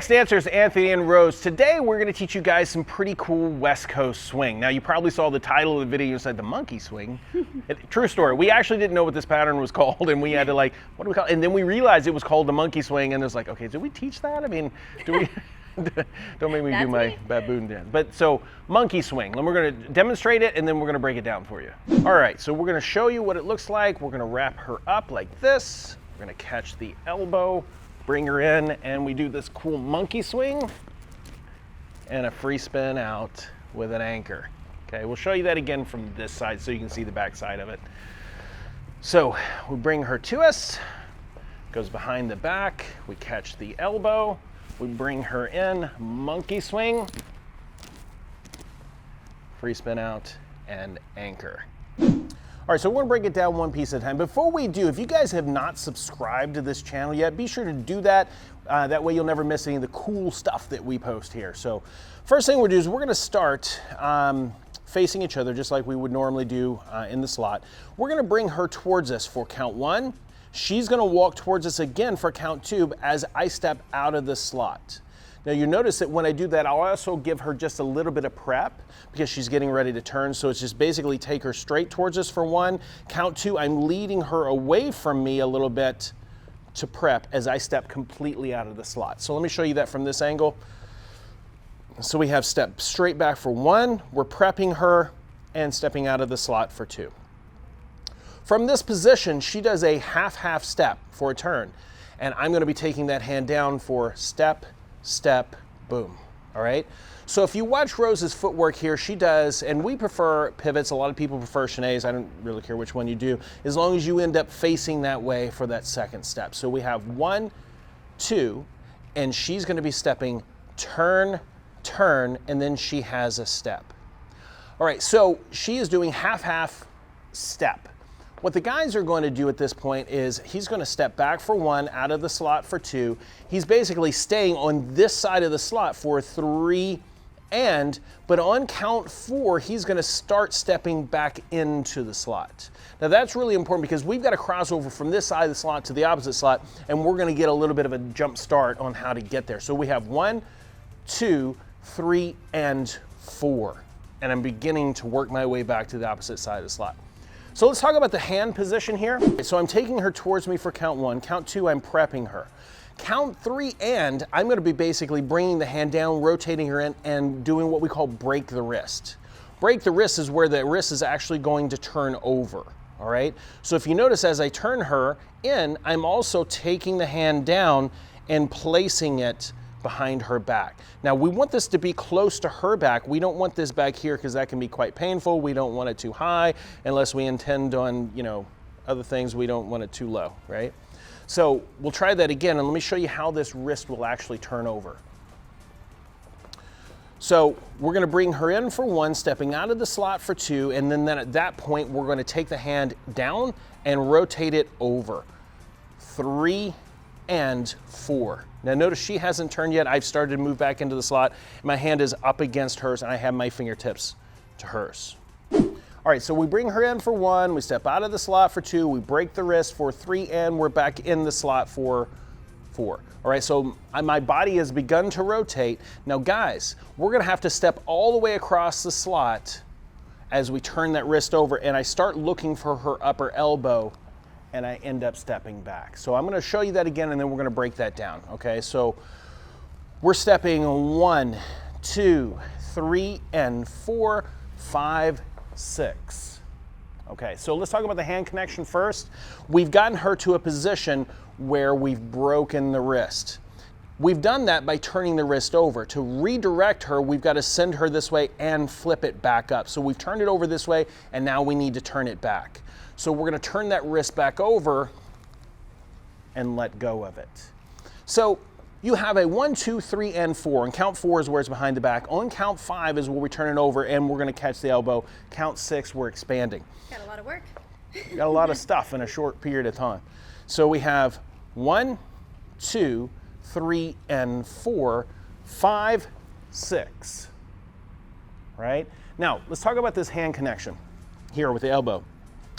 next dancers, Anthony and Rose. Today we're going to teach you guys some pretty cool West Coast swing. Now you probably saw the title of the video and said the monkey swing. True story. We actually didn't know what this pattern was called, and we had to what do we call it? And then we realized it was called the monkey swing, and it was like, okay, did we teach that? I mean, do we? Don't make me do my baboon dance. But so monkey swing, and we're going to demonstrate it, and then we're going to break it down for you. All right, so we're going to show you what it looks like. We're going to wrap her up like this. We're going to catch the elbow, bring her in, and we do this cool monkey swing and a free spin out with an anchor. Okay, we'll show you that again from this side so you can see the back side of it. So we bring her to us, goes behind the back, we catch the elbow, we bring her in, monkey swing, free spin out, and anchor. All right, so we're gonna break it down one piece at a time. Before we do, if you guys have not subscribed to this channel yet, be sure to do that. That way you'll never miss any of the cool stuff that we post here. So first thing we'll do is we're gonna start facing each other just like we would normally do in the slot. We're gonna bring her towards us for count 1. She's gonna walk towards us again for count 2 as I step out of the slot. Now you notice that when I do that, I'll also give her just a little bit of prep because she's getting ready to turn. So it's just basically take her straight towards us for 1. Count 2, I'm leading her away from me a little bit to prep as I step completely out of the slot. So let me show you that from this angle. So we have step straight back for 1, we're prepping her and stepping out of the slot for 2. From this position, she does a half step for a turn. And I'm gonna be taking that hand down for step, step, boom, all right? So if you watch Rose's footwork here, she does, and we prefer pivots, a lot of people prefer chenets, I don't really care which one you do, as long as you end up facing that way for that second step. So we have 1, 2, and she's gonna be stepping turn, turn, and then she has a step. All right, so she is doing half step. What the guys are going to do at this point is he's going to step back for 1, out of the slot for 2. He's basically staying on this side of the slot for 3, but on count 4, he's going to start stepping back into the slot. Now that's really important because we've got to cross over from this side of the slot to the opposite slot, and we're going to get a little bit of a jump start on how to get there. So we have 1, 2, 3, and 4. And I'm beginning to work my way back to the opposite side of the slot. So let's talk about the hand position here. So I'm taking her towards me for count 1. Count 2, I'm prepping her. Count 3, and I'm going to be basically bringing the hand down, rotating her in, and doing what we call break the wrist. Break the wrist is where the wrist is actually going to turn over, all right? So if you notice, as I turn her in, I'm also taking the hand down and placing it behind her back. Now we want this to be close to her back. We don't want this back here because that can be quite painful. We don't want it too high unless we intend on, other things. We don't want it too low, right? So we'll try that again, and let me show you how this wrist will actually turn over. So we're going to bring her in for 1, stepping out of the slot for 2, and then at that point we're going to take the hand down and rotate it over. 3 and 4. Now notice she hasn't turned yet. I've started to move back into the slot. My hand is up against hers and I have my fingertips to hers. All right, so we bring her in for 1, we step out of the slot for 2, we break the wrist for 3, and we're back in the slot for 4. All right, so my body has begun to rotate. Now guys, we're gonna have to step all the way across the slot as we turn that wrist over, and I start looking for her upper elbow, and I end up stepping back. So I'm gonna show you that again, and then we're gonna break that down, okay? So we're stepping 1, 2, 3, and 4, 5, 6. Okay, so let's talk about the hand connection first. We've gotten her to a position where we've broken the wrist. We've done that by turning the wrist over. To redirect her, we've got to send her this way and flip it back up. So we've turned it over this way, and now we need to turn it back. So we're going to turn that wrist back over and let go of it. So you have a 1, 2, 3, and 4. And count 4 is where it's behind the back. On count 5 is where we turn it over and we're going to catch the elbow. Count 6, we're expanding. Got a lot of work. Got a lot of stuff in a short period of time. So we have 1, 2, 3, and 4, 5, 6. Right? Now, let's talk about this hand connection here with the elbow.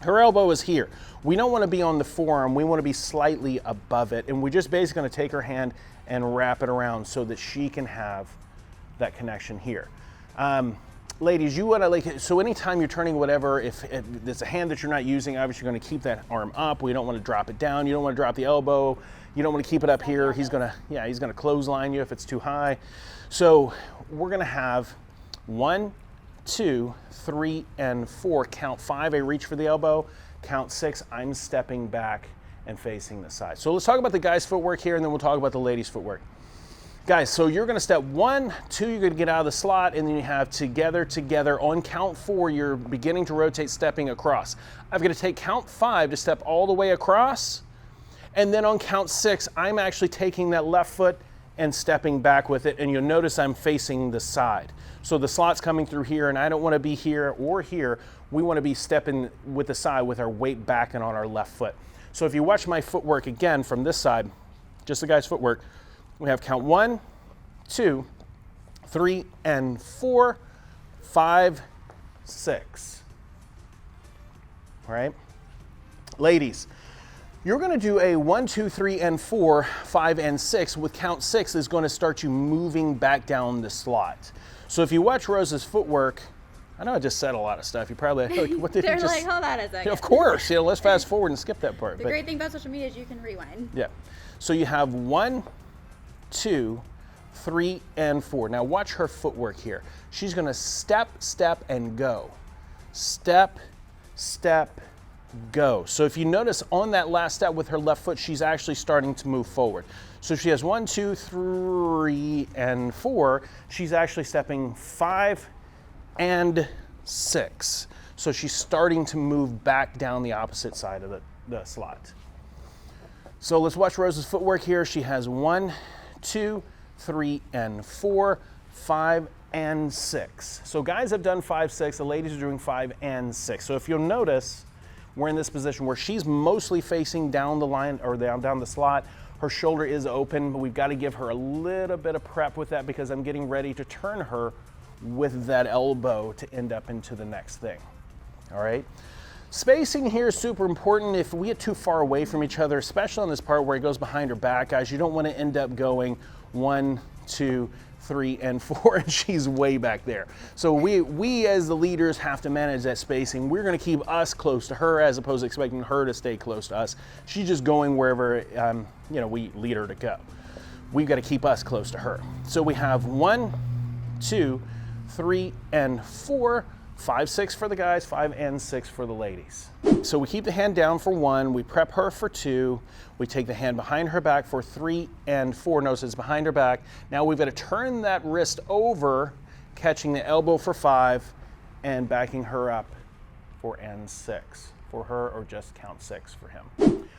Her elbow is here. We don't want to be on the forearm. We want to be slightly above it. And we're just basically going to take her hand and wrap it around so that she can have that connection here. Ladies, you want to so anytime you're turning whatever, if it's a hand that you're not using, obviously you're going to keep that arm up. We don't want to drop it down. You don't want to drop the elbow. You don't want to keep it up here. He's going to clothesline you if it's too high. So we're going to have 1, 2, 3, and 4. Count 5, I reach for the elbow. Count 6, I'm stepping back and facing the side. So let's talk about the guys' footwork here, and then we'll talk about the ladies' footwork. Guys, so you're going to step 1, 2, you're going to get out of the slot, and then you have together. On count 4, you're beginning to rotate, stepping across. I'm going to take count 5 to step all the way across, and then on count 6, I'm actually taking that left foot and stepping back with it, and you'll notice I'm facing the side. So the slot's coming through here, and I don't want to be here or here. We want to be stepping with the side with our weight back and on our left foot. So if you watch my footwork again from this side, just the guy's footwork, we have count 1, 2, 3, and 4, 5, 6. All right? Ladies, you're going to do a 1, 2, 3, and 4, 5, and 6. With count 6 is going to start you moving back down the slot. So if you watch Rose's footwork, I know I just said a lot of stuff. You probably like, what did you just? They're like, hold on a second. Of course, let's fast forward and skip that part. The great thing about social media is you can rewind. Yeah. So you have 1, 2, 3, and 4. Now watch her footwork here. She's going to step, step, and go. Step, step, go. So if you notice on that last step with her left foot, she's actually starting to move forward. So she has 1, 2, 3, and 4. She's actually stepping 5 and 6. So she's starting to move back down the opposite side of the slot. So let's watch Rose's footwork here. She has 1, 2, 3, and 4, 5, and 6. So guys have done 5, 6. The ladies are doing 5 and 6. So if you'll notice, we're in this position where she's mostly facing down the line or down the slot. Her shoulder is open, but we've got to give her a little bit of prep with that because I'm getting ready to turn her with that elbow to end up into the next thing. All right? Spacing here is super important. If we get too far away from each other, especially on this part where it goes behind her back, guys, you don't want to end up going 1, 2, 3, and 4, and she's way back there. So we as the leaders have to manage that spacing. We're going to keep us close to her as opposed to expecting her to stay close to us. She's just going wherever we lead her to go. We've got to keep us close to her. So we have 1, 2, 3, and 4. 5, 6 for the guys, 5 and 6 for the ladies. So we keep the hand down for 1, we prep her for 2, we take the hand behind her back for 3 and 4. Notice it's behind her back. Now we've got to turn that wrist over, catching the elbow for 5 and backing her up for and 6 for her, or just count 6 for him.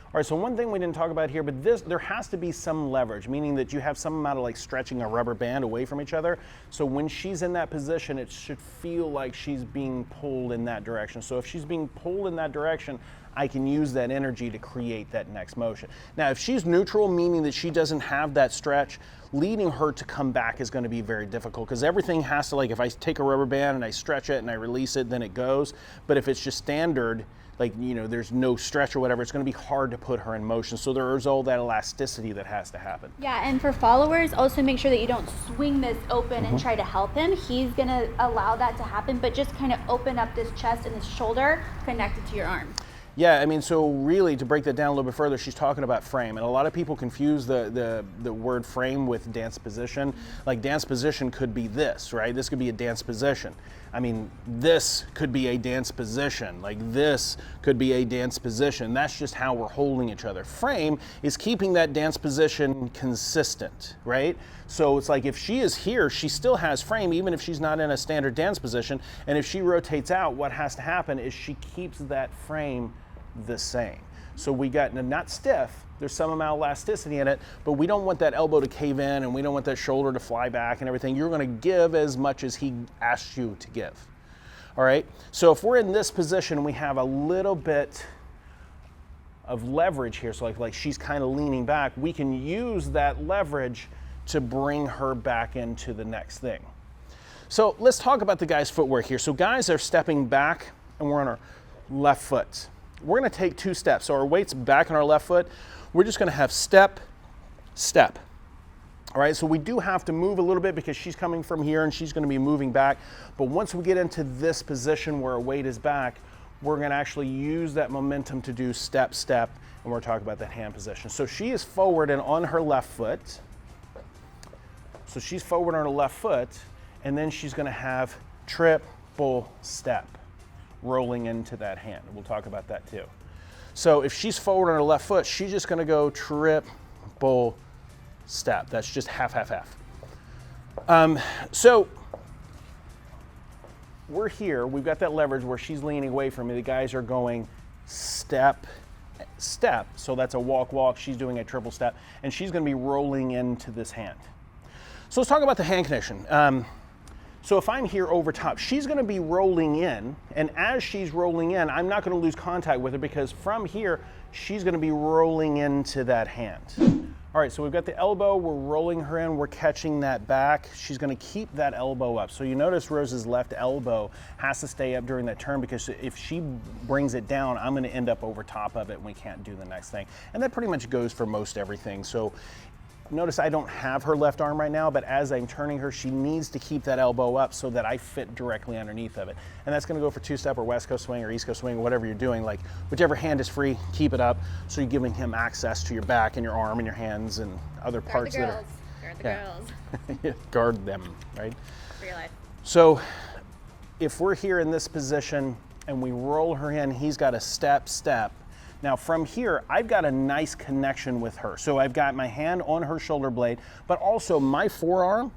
All right, so one thing we didn't talk about here, but there has to be some leverage, meaning that you have some amount of like stretching a rubber band away from each other. So when she's in that position, it should feel like she's being pulled in that direction. So if she's being pulled in that direction, I can use that energy to create that next motion. Now, if she's neutral, meaning that she doesn't have that stretch, leading her to come back is going to be very difficult because everything has to, like if I take a rubber band and I stretch it and I release it, then it goes. But if it's just standard, like, there's no stretch or whatever, it's going to be hard to put her in motion. So there is all that elasticity that has to happen. Yeah, and for followers, also make sure that you don't swing this open and try to help him. He's going to allow that to happen, but just kind of open up this chest and his shoulder connected to your arm. Yeah, I mean, so really to break that down a little bit further, she's talking about frame, and a lot of people confuse the word frame with dance position. Like dance position could be this, right? This could be a dance position. I mean, this could be a dance position. Like this could be a dance position. That's just how we're holding each other. Frame is keeping that dance position consistent, right? So it's like if she is here, she still has frame even if she's not in a standard dance position. And if she rotates out, what has to happen is she keeps that frame the same. So we got not stiff, there's some amount of elasticity in it, but we don't want that elbow to cave in and we don't want that shoulder to fly back and everything. You're going to give as much as he asks you to give. All right, so if we're in this position, we have a little bit of leverage here. So like she's kind of leaning back, we can use that leverage to bring her back into the next thing. So let's talk about the guy's footwork here. So guys are stepping back and we're on our left foot. We're gonna take 2 steps. So our weight's back on our left foot. We're just gonna have step, step. All right, so we do have to move a little bit because she's coming from here and she's gonna be moving back. But once we get into this position where our weight is back, we're gonna actually use that momentum to do step, step, and we're talking about that hand position. So she is forward and on her left foot. So she's forward on her left foot, and then she's gonna have triple step, rolling into that hand. We'll talk about that too. So if she's forward on her left foot, she's just gonna go triple step. That's just half, half, half. So we're here, we've got that leverage where she's leaning away from me. The guys are going step, step. So that's a walk, walk. She's doing a triple step, and she's gonna be rolling into this hand. So let's talk about the hand connection. So if I'm here over top, she's gonna be rolling in, and as she's rolling in, I'm not gonna lose contact with her because from here, she's gonna be rolling into that hand. All right, so we've got the elbow, we're rolling her in, we're catching that back. She's gonna keep that elbow up. So you notice Rose's left elbow has to stay up during that turn because if she brings it down, I'm gonna end up over top of it and we can't do the next thing. And that pretty much goes for most everything. So notice I don't have her left arm right now, but as I'm turning her, she needs to keep that elbow up so that I fit directly underneath of it. And that's gonna go for 2-step or West Coast swing or East Coast swing, whatever you're doing. Like whichever hand is free, keep it up so you're giving him access to your back and your arm and your hands and other parts that are. Guard the girls. Yeah, guard them, right? For your life. So if we're here in this position and we roll her in, he's got a step, step. Now from here, I've got a nice connection with her. So I've got my hand on her shoulder blade, but also my forearm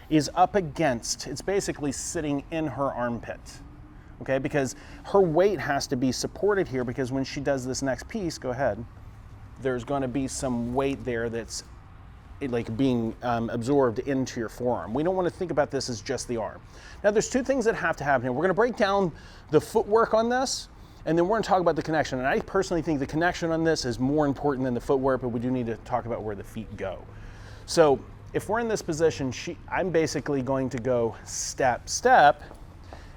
is up against, it's basically sitting in her armpit, okay? Because her weight has to be supported here because when she does this next piece, go ahead, there's gonna be some weight there that's like being absorbed into your forearm. We don't wanna think about this as just the arm. Now there's 2 things that have to happen here. We're gonna break down the footwork on this, and then we're gonna talk about the connection. And I personally think the connection on this is more important than the footwork, but we do need to talk about where the feet go. So if we're in this position, I'm basically going to go step, step,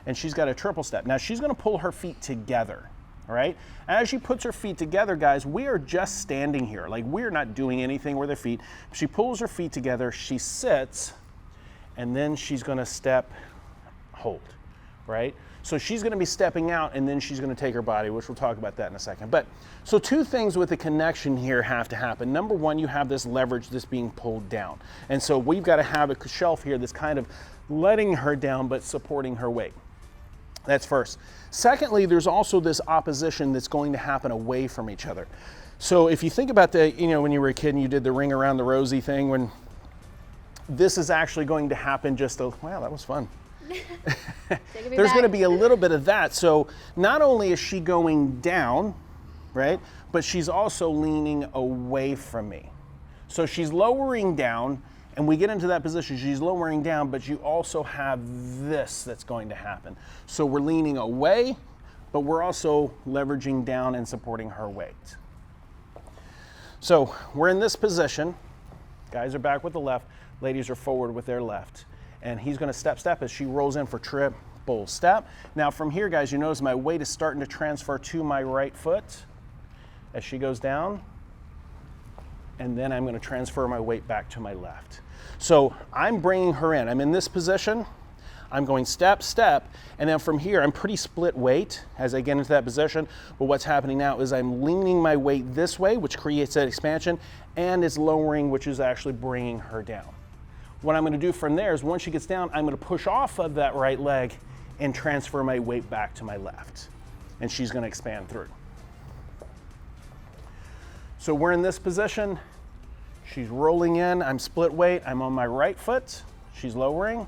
and she's got a triple step. Now she's gonna pull her feet together, all right? As she puts her feet together, guys, we are just standing here. Like we're not doing anything with her feet. She pulls her feet together, she sits, and then she's gonna step, hold, right? So she's gonna be stepping out and then she's gonna take her body, which we'll talk about that in a second. But so 2 things with the connection here have to happen. Number 1, you have this leverage that's being pulled down. And so we've gotta have a shelf here that's kind of letting her down but supporting her weight. That's first. Secondly, there's also this opposition that's going to happen away from each other. So if you think about when you were a kid and you did the ring around the rosy thing, when this is actually going to happen wow, that was fun. There's going to be a little bit of that. So not only is she going down, right, but she's also leaning away from me. So she's lowering down, and we get into that position, she's lowering down, but you also have this that's going to happen. So we're leaning away, but we're also leveraging down and supporting her weight. So we're in this position. Guys are back with the left, ladies are forward with their left. And he's gonna step, step as she rolls in for triple step. Now from here, guys, you notice my weight is starting to transfer to my right foot as she goes down. And then I'm gonna transfer my weight back to my left. So I'm bringing her in. I'm in this position. I'm going step, step, and then from here, I'm pretty split weight as I get into that position. But what's happening now is I'm leaning my weight this way, which creates that expansion, and it's lowering, which is actually bringing her down. What I'm gonna do from there is once she gets down, I'm gonna push off of that right leg and transfer my weight back to my left. And she's gonna expand through. So we're in this position. She's rolling in, I'm split weight, I'm on my right foot, she's lowering,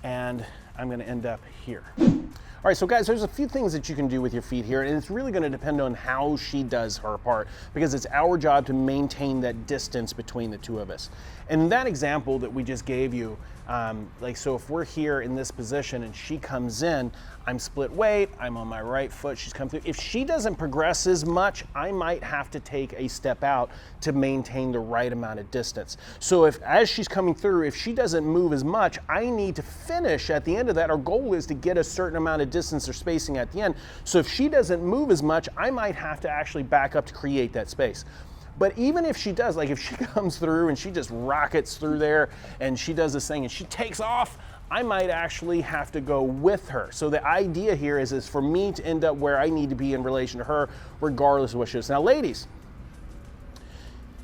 and I'm gonna end up here. All right, so guys, there's a few things that you can do with your feet here, and it's really gonna depend on how she does her part, because it's our job to maintain that distance between the 2 of us. And that example that we just gave you, so if we're here in this position and she comes in, I'm split weight, I'm on my right foot, she's come through. If she doesn't progress as much, I might have to take a step out to maintain the right amount of distance. So as she's coming through, if she doesn't move as much, I need to finish at the end of that. Our goal is to get a certain amount of distance or spacing at the end. So if she doesn't move as much, I might have to actually back up to create that space. But even if she does, like if she comes through and she just rockets through there and she does this thing and she takes off, I might actually have to go with her. So the idea here is for me to end up where I need to be in relation to her, regardless of what she is. Now, ladies,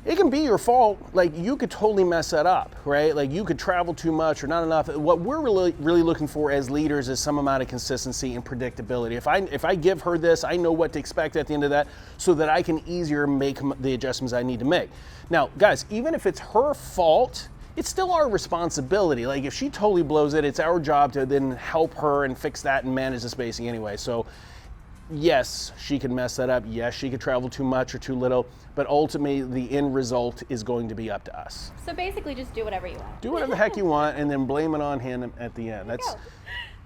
it can be your fault. Like, you could totally mess that up, right? Like, you could travel too much or not enough. What we're really looking for as leaders is some amount of consistency and predictability. If I give her this, I know what to expect at the end of that, so that I can easier make the adjustments I need to make. Now, guys, even if it's her fault, it's still our responsibility. Like, if she totally blows it, it's our job to then help her and fix that and manage the spacing anyway. So yes, she can mess that up. Yes, she could travel too much or too little, but ultimately the end result is going to be up to us. So basically just do whatever you want. Do whatever the heck you want and then blame it on him at the end.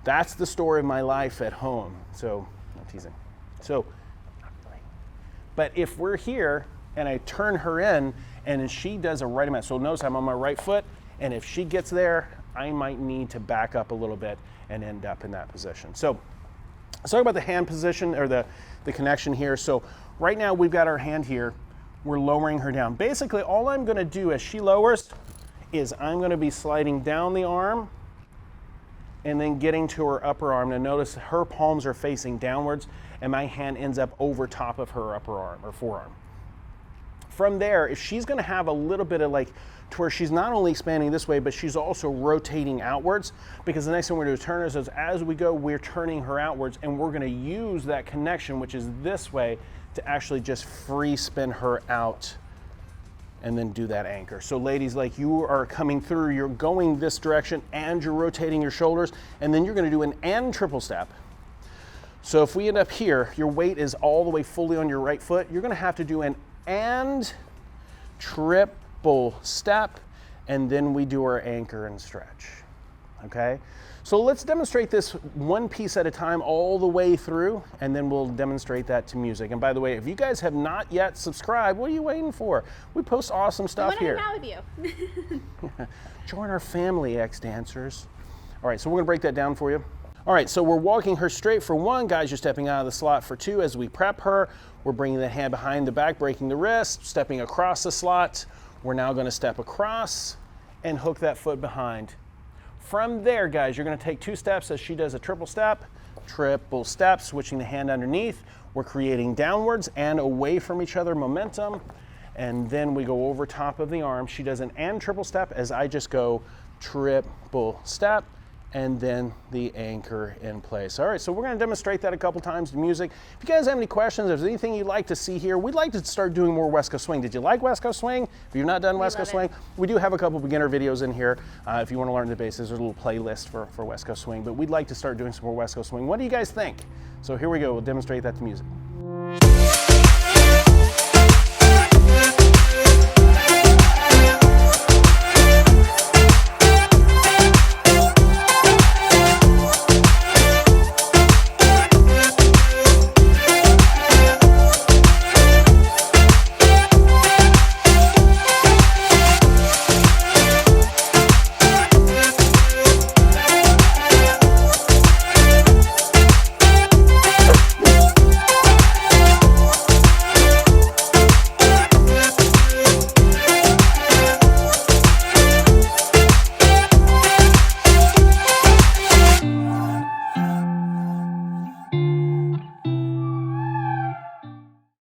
That's the story of my life at home. So, I'm teasing. So, not really. But if we're here and I turn her in and she does a right amount, so notice I'm on my right foot, and if she gets there, I might need to back up a little bit and end up in that position. So let's talk about the hand position or the connection here. So right now we've got our hand here, we're lowering her down. Basically all I'm gonna do as she lowers is I'm gonna be sliding down the arm and then getting to her upper arm. Now notice her palms are facing downwards and my hand ends up over top of her upper arm or forearm. From there, if she's gonna have a little bit of like, to where she's not only expanding this way, but she's also rotating outwards, because the next thing we're gonna do is turn her, so as we go, we're turning her outwards, and we're gonna use that connection, which is this way, to actually just free spin her out and then do that anchor. So ladies, like you are coming through, you're going this direction and you're rotating your shoulders, and then you're gonna do an and triple step. So if we end up here, your weight is all the way fully on your right foot, you're gonna have to do an and triple step, and then we do our anchor and stretch, okay? So let's demonstrate this one piece at a time all the way through, and then we'll demonstrate that to music. And by the way, if you guys have not yet subscribed, what are you waiting for? We post awesome stuff here. I want to hang out with you. Join our family, ex-dancers. All right, so we're gonna break that down for you. All right, so we're walking her straight for one. Guys, you're stepping out of the slot for two. As we prep her, we're bringing the hand behind the back, breaking the wrist, stepping across the slot. We're now gonna step across and hook that foot behind. From there, guys, you're gonna take 2 steps as she does a triple step, switching the hand underneath. We're creating downwards and away from each other momentum. And then we go over top of the arm. She does an and triple step as I just go triple step, and then the anchor in place. All right, so we're gonna demonstrate that a couple times to music. If you guys have any questions, if there's anything you'd like to see here, we'd like to start doing more West Coast Swing. Did you like West Coast Swing? If you've not done West Coast Swing, we do have a couple beginner videos in here. If you wanna learn the basics, there's a little playlist for West Coast Swing, but we'd like to start doing some more West Coast Swing. What do you guys think? So here we go, we'll demonstrate that to music.